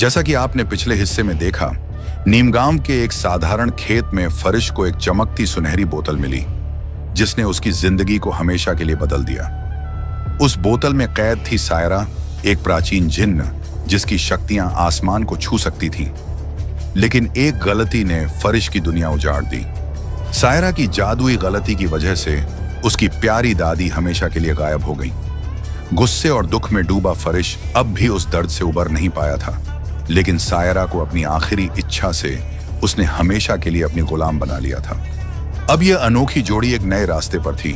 जैसा कि आपने पिछले हिस्से में देखा, नीमगाम के एक साधारण खेत में फरिश को एक चमकती सुनहरी बोतल मिली जिसने उसकी जिंदगी को हमेशा के लिए बदल दिया। उस बोतल में कैद थी सायरा, एक प्राचीन जिन्न जिसकी शक्तियां आसमान को छू सकती थीं। लेकिन एक गलती ने फरिश की दुनिया उजाड़ दी। सायरा की जादुई गलती की वजह से उसकी प्यारी दादी हमेशा के लिए गायब हो गई। गुस्से और दुख में डूबा फरिश अब भी उस दर्द से उबर नहीं पाया था, लेकिन सायरा को अपनी आखिरी इच्छा से उसने हमेशा के लिए अपनी गुलाम बना लिया था। अब यह अनोखी जोड़ी एक नए रास्ते पर थी,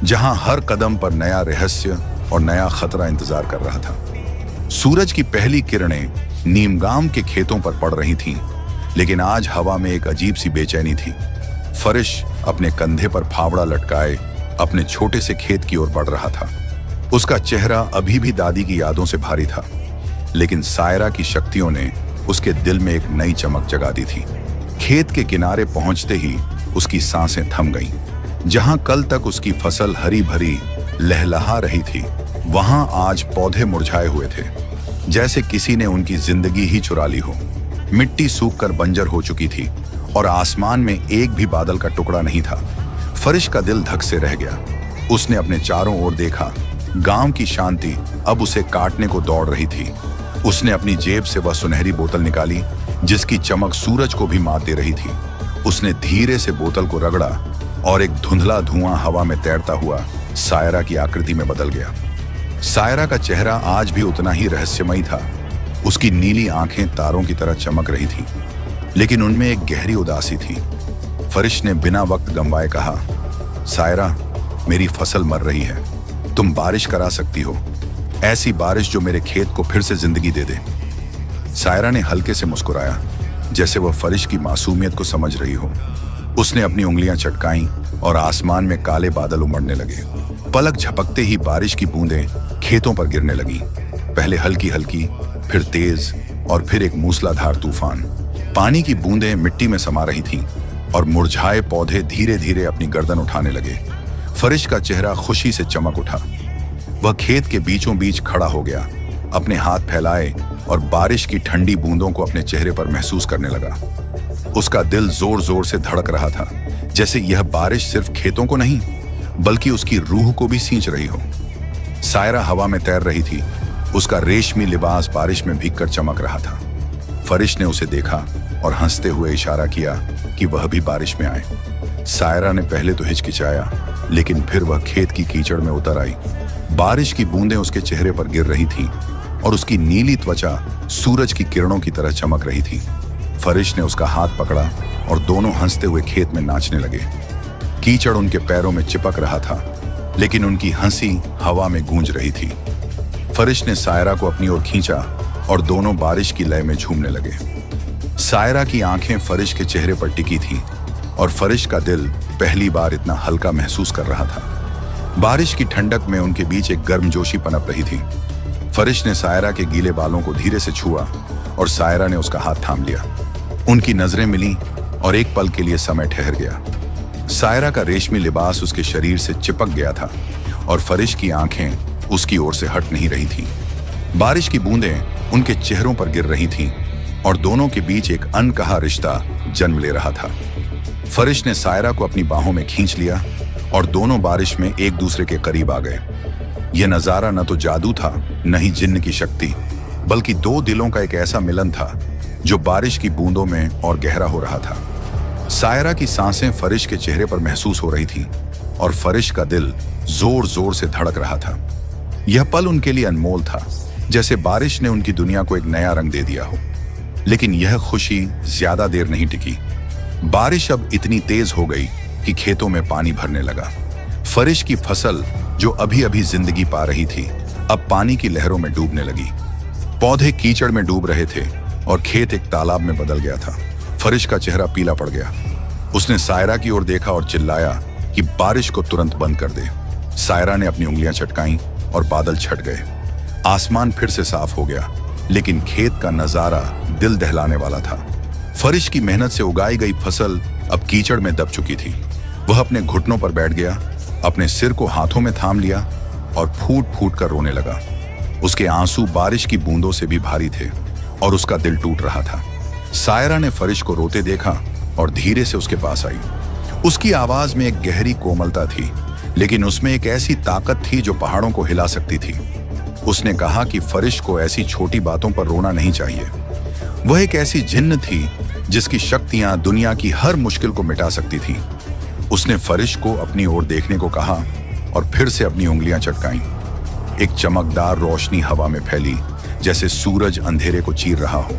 जहां हर कदम पर नया रहस्य और नया खतरा इंतजार कर रहा था। सूरज की पहली किरणें नीमगाम के खेतों पर पड़ रही थीं, लेकिन आज हवा में एक अजीब सी बेचैनी थी। फरिश अपने कंधे पर फावड़ा लटकाए अपने छोटे से खेत की ओर बढ़ रहा था। उसका चेहरा अभी भी दादी की यादों से भारी था, लेकिन सायरा की शक्तियों ने उसके दिल में एक नई चमक जगा दी थी। खेत के किनारे पहुंचते ही उसकी सांसें थम गईं। जहां कल तक उसकी फसल हरी भरी लहलहा रही थी, वहां आज पौधे मुरझाए हुए थे, जैसे किसी ने उनकी जिंदगी ही चुरा ली हो। मिट्टी सूखकर बंजर हो चुकी थी और आसमान में एक भी बादल का टुकड़ा नहीं था। फरिश का दिल धक से रह गया। उसने अपने चारों ओर देखा। गांव की शांति अब उसे काटने को दौड़ रही थी। उसने अपनी जेब से वह सुनहरी बोतल निकाली जिसकी चमक सूरज को भी मात दे रही थी। उसने धीरे से बोतल को रगड़ा और एक धुंधला धुआं हवा में तैरता हुआ सायरा की आकृति में बदल गया। सायरा का चेहरा आज भी उतना ही रहस्यमयी था। उसकी नीली आंखें तारों की तरह चमक रही थीं, लेकिन उनमें एक गहरी उदासी थी। फरिश ने बिना वक्त गंवाए कहा, सायरा, मेरी फसल मर रही है। तुम बारिश करा सकती हो, ऐसी बारिश जो मेरे खेत को फिर से जिंदगी दे दे। सायरा ने हल्के से मुस्कुराया, जैसे वह फरिश की मासूमियत को समझ रही हो। उसने अपनी उंगलियां चटकाईं और आसमान में काले बादल उमड़ने लगे। पलक झपकते ही बारिश की बूंदें खेतों पर गिरने लगीं। पहले हल्की हल्की, फिर तेज और फिर एक मूसलाधार तूफान। पानी की बूंदें मिट्टी में समा रही थीं और मुरझाए पौधे धीरे धीरे अपनी गर्दन उठाने लगे। फरिश का चेहरा खुशी से चमक उठा। वह खेत के बीचों बीच खड़ा हो गया, अपने हाथ फैलाए और बारिश की ठंडी बूंदों को अपने चेहरे पर महसूस करने लगा। उसका दिल जोर जोर से धड़क रहा था, जैसे यह बारिश सिर्फ खेतों को नहीं बल्कि उसकी रूह को भी सींच रही हो। सायरा हवा में तैर रही थी। उसका रेशमी लिबास बारिश में भीगकर चमक रहा था। फरिश ने उसे देखा और हंसते हुए इशारा किया कि वह भी बारिश में आए। सायरा ने पहले तो हिचकिचाया, लेकिन फिर वह खेत की कीचड़ में उतर आई। बारिश की बूंदें उसके चेहरे पर गिर रही थीं और उसकी नीली त्वचा सूरज की किरणों की तरह चमक रही थी। फरिश ने उसका हाथ पकड़ा और दोनों हंसते हुए खेत में नाचने लगे। कीचड़ उनके पैरों में चिपक रहा था, लेकिन उनकी हंसी हवा में गूंज रही थी। फरिश ने सायरा को अपनी ओर खींचा और दोनों बारिश की लय में झूमने लगे। सायरा की आंखें फरिश के चेहरे पर टिकी थीं और फरिश का दिल पहली बार इतना हल्का महसूस कर रहा था। बारिश की ठंडक में उनके बीच एक गर्मजोशी पनप रही थी। फरिश ने सायरा के गीले बालों को धीरे से छुआ और सायरा ने उसका हाथ थाम लिया। उनकी नजरें मिलीं और एक पल के लिए समय ठहर गया। सायरा का रेशमी लिबास उसके शरीर से चिपक गया था और फरिश की आंखें उसकी ओर से हट नहीं रही थीं। बारिश की बूंदें उनके चेहरों पर गिर रही थीं और दोनों के बीच एक अनकहा रिश्ता जन्म ले रहा था। फरिश ने सायरा को अपनी बाहों में खींच लिया और दोनों बारिश में एक दूसरे के करीब आ गए। यह नजारा न तो जादू था, न ही जिन्न की शक्ति, बल्कि दो दिलों का एक ऐसा मिलन था जो बारिश की बूंदों में और गहरा हो रहा था। सायरा की सांसें फरिश के चेहरे पर महसूस हो रही थीं और फरिश का दिल जोर जोर से धड़क रहा था। यह पल उनके लिए अनमोल था, जैसे बारिश ने उनकी दुनिया को एक नया रंग दे दिया हो। लेकिन यह खुशी ज्यादा देर नहीं टिकी। बारिश अब इतनी तेज हो गई कि खेतों में पानी भरने लगा। फरिश की फसल जो अभी अभी जिंदगी पा रही थी, अब पानी की लहरों में डूबने लगी। पौधे कीचड़ में डूब रहे थे और खेत एक तालाब में बदल गया था। फरिश का चेहरा पीला पड़ गया। उसने सायरा की ओर देखा और चिल्लाया कि बारिश को तुरंत बंद कर दे। सायरा ने अपनी उंगलियां चटकाईं और बादल छट गए। आसमान फिर से साफ हो गया, लेकिन खेत का नजारा दिल दहलाने वाला था। फरिश की मेहनत से उगाई गई फसल अब कीचड़ में दब चुकी थी। वह अपने घुटनों पर बैठ गया, अपने सिर को हाथों में थाम लिया और फूट फूट कर रोने लगा। उसके आंसू बारिश की बूंदों से भी भारी थे और उसका दिल टूट रहा था। सायरा ने फरिश को रोते देखा और धीरे से उसके पास आई। उसकी आवाज में एक गहरी कोमलता थी, लेकिन उसमें एक ऐसी ताकत थी जो पहाड़ों को हिला सकती थी। उसने कहा कि फरिश को ऐसी छोटी बातों पर रोना नहीं चाहिए। वह एक ऐसी जिन्न थी जिसकी शक्तियां दुनिया की हर मुश्किल को मिटा सकती थी। उसने फरिश को अपनी ओर देखने को कहा और फिर से अपनी उंगलियां चटकाईं। एक चमकदार रोशनी हवा में फैली, जैसे सूरज अंधेरे को चीर रहा हो।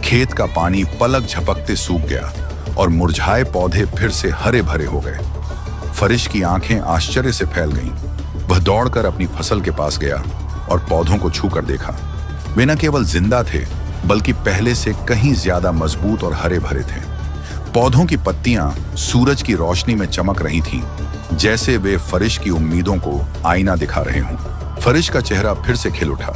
खेत का पानी पलक झपकते सूख गया और मुरझाए पौधे फिर से हरे भरे हो गए। फरिश की आंखें आश्चर्य से फैल गईं। वह दौड़कर अपनी फसल के पास गया और पौधों को छूकर देखा। वे न केवल जिंदा थे, बल्कि पहले से कहीं ज्यादा मजबूत और हरे भरे थे। पौधों की पत्तियां सूरज की रोशनी में चमक रही थीं, जैसे वे फरिश की उम्मीदों को आईना दिखा रहे हों। फरिश का चेहरा फिर से खिल उठा।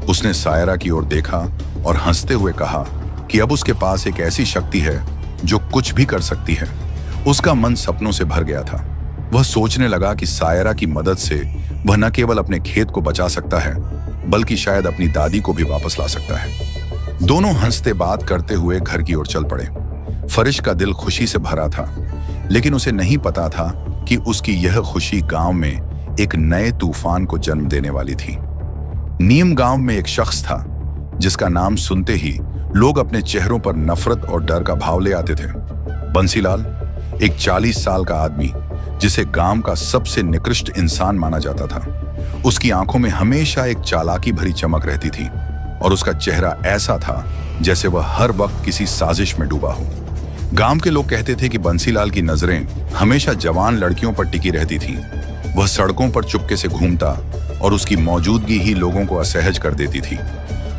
उसने सायरा की ओर देखा और हंसते हुए कहा कि अब उसके पास एक ऐसी शक्ति है जो कुछ भी कर सकती है। उसका मन सपनों से भर गया था। वह सोचने लगा कि सायरा की मदद से वह न केवल अपने खेत को बचा सकता है, बल्कि शायद अपनी दादी को भी वापस ला सकता है। दोनों हंसते बात करते हुए घर की ओर चल पड़े। फरिश का दिल खुशी से भरा था, लेकिन उसे नहीं पता था कि उसकी यह खुशी गांव में एक नए तूफान को जन्म देने वाली थी। नीम गांव में एक शख्स था जिसका नाम सुनते ही लोग अपने चेहरों पर नफरत और डर का भाव ले आते थे। बंसीलाल, एक 40 साल का आदमी जिसे गांव का सबसे निकृष्ट इंसान माना जाता था। उसकी आंखों में हमेशा एक चालाकी भरी चमक रहती थी और उसका चेहरा ऐसा था जैसे वह हर वक्त किसी साजिश में डूबा हो। गांव के लोग कहते थे कि बंसीलाल की नजरें हमेशा जवान लड़कियों पर टिकी रहती थीं। वह सड़कों पर चुपके से घूमता और उसकी मौजूदगी ही लोगों को असहज कर देती थी।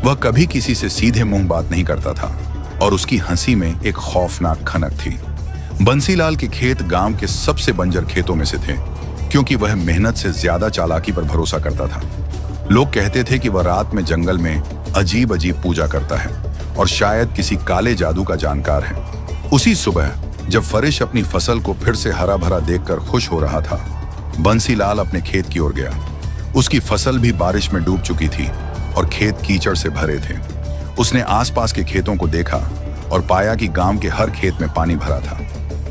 वह कभी किसी से सीधे मुंह बात नहीं करता था और उसकी हंसी में एक खौफनाक खनक थी। बंसीलाल के खेत गांव के सबसे बंजर खेतों में से थे, क्योंकि वह मेहनत से ज्यादा चालाकी पर भरोसा करता था। लोग कहते थे कि वह रात में जंगल में अजीब अजीब पूजा करता है और शायद किसी काले जादू का जानकार है। उसी सुबह जब फरिश अपनी फसल को फिर से हरा भरा देखकर खुश हो रहा था, बंसीलाल अपने खेत की ओर गया। उसकी फसल भी बारिश में डूब चुकी थी और खेत कीचड़ से भरे थे। उसने आसपास के खेतों को देखा और पाया कि गांव के हर खेत में पानी भरा था,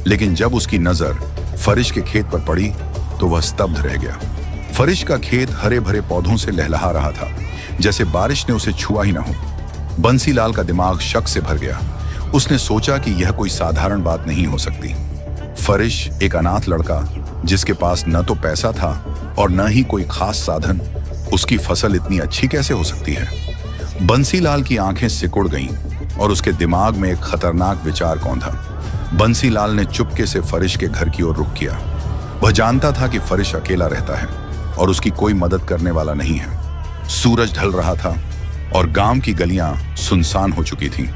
लेकिन जब उसकी नजर फरिश के खेत पर पड़ी तो वह स्तब्ध रह गया। फरिश का खेत हरे भरे पौधों से लहलहा रहा था, जैसे बारिश ने उसे छुआ ही न हो। बंसीलाल का दिमाग शक से भर गया। उसने सोचा कि यह कोई साधारण बात नहीं हो सकती। फरिश, एक अनाथ लड़का जिसके पास न तो पैसा था और न ही कोई खास साधन, उसकी फसल इतनी अच्छी कैसे हो सकती है? बंसीलाल की आंखें सिकुड़ गईं और उसके दिमाग में एक खतरनाक विचार कौंधा। बंसीलाल ने चुपके से फरिश के घर की ओर रुख किया। वह जानता था कि फरिश अकेला रहता है और उसकी कोई मदद करने वाला नहीं है। सूरज ढल रहा था और गांव की गलियां सुनसान हो चुकी थीं।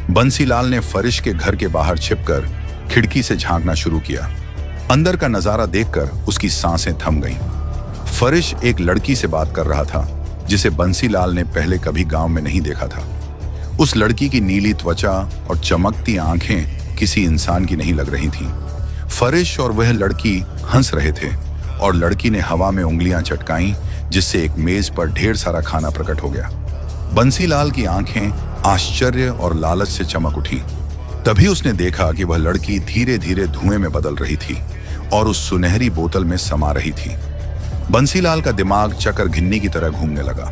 बंसीलाल ने फरिश के घर के बाहर छिपकर खिड़की से झांकना शुरू किया। अंदर का नजारा देखकर उसकी सांसें थम गईं। फरिश एक लड़की से बात कर रहा था जिसे बंसीलाल ने पहले कभी गांव में नहीं देखा था। उस लड़की की नीली त्वचा और चमकती आंखें किसी इंसान की नहीं लग रही थीं। फरिश और वह लड़की हंस रहे थे और लड़की ने हवा में उंगलियां चटकाईं, जिससे एक मेज पर ढेर सारा खाना प्रकट हो गया। बंसीलाल की आंखें आश्चर्य और लालच से चमक उठी। तभी उसने देखा कि वह लड़की धीरे धीरे धुएं में बदल रही थी और उस सुनहरी बोतल में समा रही थी। बंसीलाल का दिमाग चकर घिन्नी की तरह घूमने लगा।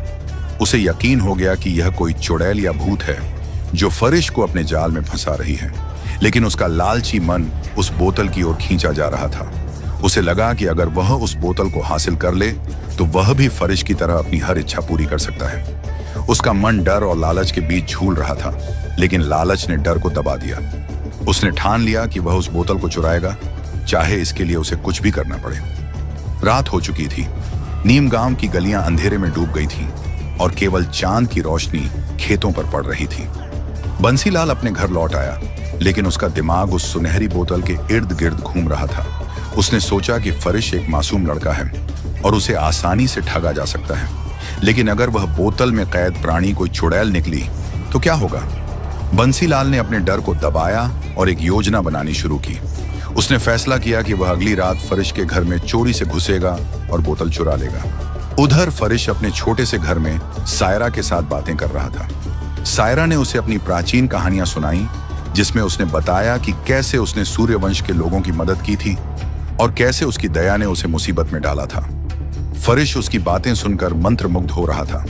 उसे यकीन हो गया कि यह कोई चुड़ैल या भूत है जो फरिश को अपने जाल में फंसा रही है, लेकिन उसका लालची मन उस बोतल की ओर खींचा जा रहा था। उसे लगा कि अगर वह उस बोतल को हासिल कर ले तो वह भी फरिश की तरह अपनी हर इच्छा पूरी कर सकता है। उसका मन डर और लालच के बीच झूल रहा था, लेकिन लालच ने डर को दबा दिया। उसने ठान लिया कि वह उस बोतल को चुराएगा, चाहे इसके लिए उसे कुछ भी करना पड़े। रात हो चुकी थी। नीम गांव की गलियां अंधेरे में डूब गई थीं और केवल चांद की रोशनी खेतों पर पड़ रही थी। बंसीलाल अपने घर लौट आया, लेकिन उसका दिमाग उस सुनहरी बोतल के इर्द गिर्द घूम रहा था। उसने सोचा कि फरिश एक मासूम लड़का है और उसे आसानी से ठगा जा सकता है, लेकिन अगर वह बोतल में कैद प्राणी कोई चुड़ैल निकली तो क्या होगा? बंसीलाल ने अपने डर को दबाया और एक योजना बनानी शुरू की। उसने फैसला किया कि वह अगली रात फरिश के घर में चोरी से घुसेगा और बोतल चुरा लेगा। उधर फरिश अपने छोटे से घर में सायरा के साथ बातें कर रहा था। सायरा ने उसे अपनी प्राचीन कहानियां सुनाई, जिसमें उसने बताया कि कैसे उसने सूर्यवंश के लोगों की मदद की थी और कैसे उसकी दया ने उसे मुसीबत में डाला था। फरिश उसकी बातें सुनकर मंत्रमुग्ध हो रहा था,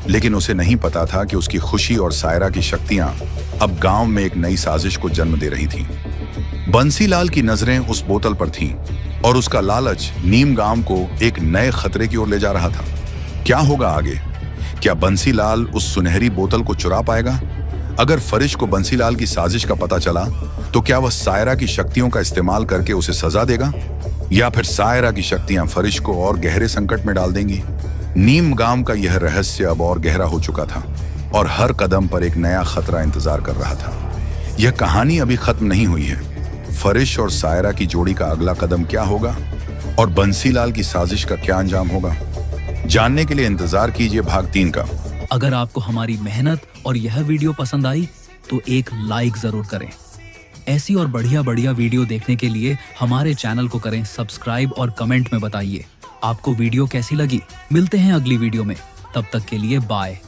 लेकिन उसे नहीं पता था कि उसकी खुशी और सायरा की शक्तियां अब गांव में एक नई साजिश को जन्म दे रही थीं। बंसीलाल की नजरें उस बोतल पर थीं और उसका लालच नीम गांव को एक नए खतरे की ओर ले जा रहा था। क्या होगा आगे? क्या बंसीलाल उस सुनहरी बोतल को चुरा पाएगा? अगर फरिश को बंसीलाल की साजिश का पता चला तो क्या वह सायरा की शक्तियों का इस्तेमाल करके उसे सजा देगा, या फिर सायरा की शक्तियां फरिश को और गहरे संकट में डाल देंगी? नीम गांव का यह रहस्य अब और गहरा हो चुका था और हर कदम पर एक नया खतरा इंतजार कर रहा था। यह कहानी अभी खत्म नहीं हुई है। फरिश और सायरा की जोड़ी का अगला कदम क्या होगा और बंसीलाल की साजिश का क्या अंजाम होगा, जानने के लिए इंतजार कीजिए भाग 3 का। अगर आपको हमारी मेहनत और यह वीडियो पसंद आई तो एक लाइक जरूर करें। ऐसी और बढ़िया वीडियो देखने के लिए हमारे चैनल को करें सब्सक्राइब और कमेंट में बताइए आपको वीडियो कैसी लगी। मिलते हैं अगली वीडियो में, तब तक के लिए बाय।